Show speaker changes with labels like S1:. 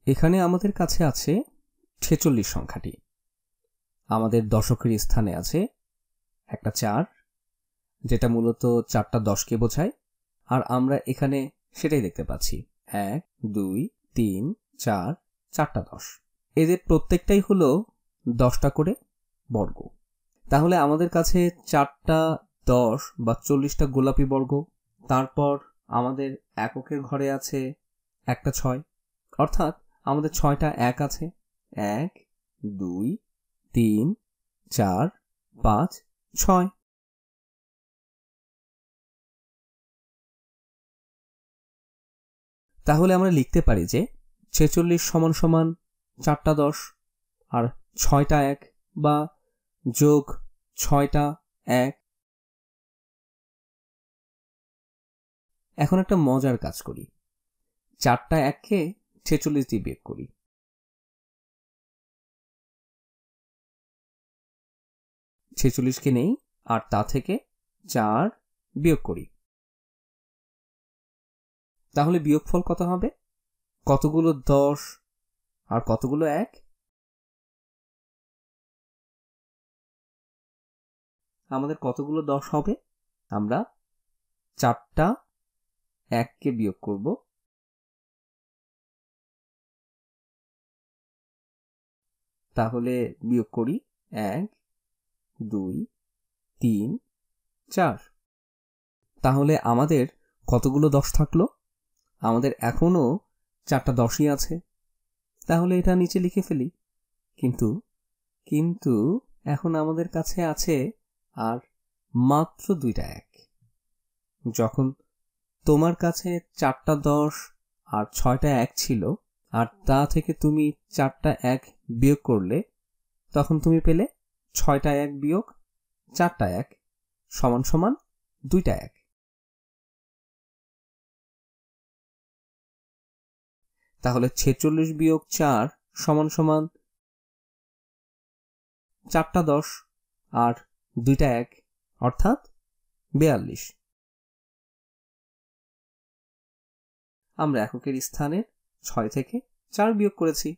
S1: এখানে আমাদের কাছে আছে 46 সংখ্যাটি। আমাদের দশকের স্থানে আছে একটা 4, যেটা মূলত 4টা 10কে বোঝায়, আর আমরা এখানে সেটাই দেখতে পাচ্ছি। 1 2 3 4, 4টা 10। এদের প্রত্যেকটাই হলো 10টা করে বর্গ। তাহলে আমাদের কাছে 4টা 10 বা 40টা গোলাপি বর্গ। তারপর আমাদের এককের ঘরে আছে একটা 6, অর্থাৎ আমাদের 6টা 1 আছে। 1 2 3 4 5 6। তাহলে আমরা লিখতে পারি যে 46 সমান সমান 4টা 10 আর 6টা 1 বা যোগ 6টা 1। এখন একটা মজার কাজ করি, 4টা 1কে 46 দিয়ে বিয়োগ করি। 46কে নেই আর তা থেকে 4 বিয়োগ করি। তাহলে বিয়োগফল কত হবে? কতগুলো 10 আর কতগুলো 1? আমাদের কতগুলো 10 হবে? আমরা 4টা 1কে বিয়োগ করব, তাহলে বিয়োগ করি 1 2 3 4। তাহলে আমাদের কতগুলো 10 থাকলো? আমাদের এখনো 4টা 10ই আছে। তাহলে এটা নিচে লিখে ফেলি। কিন্তু এখন আমাদের কাছে আছে আর মাত্র 2টা 1। যখন তোমার কাছে 4টা 10 আর 6টা 1 ছিল, আর তা থেকে তুমি 4টা 1 বিয়োগ করলে, তখন তুমি পেলে 6টা 1 বিয়োগ 4টা 1 সমান সমান 2টা 1। তাহলে 46 বিয়োগ 4 সমান সমান 4টা 10 আর 2টা 1, অর্থাৎ 42। আমরা এককের স্থানে 6 থেকে 4 বিয়োগ করেছি।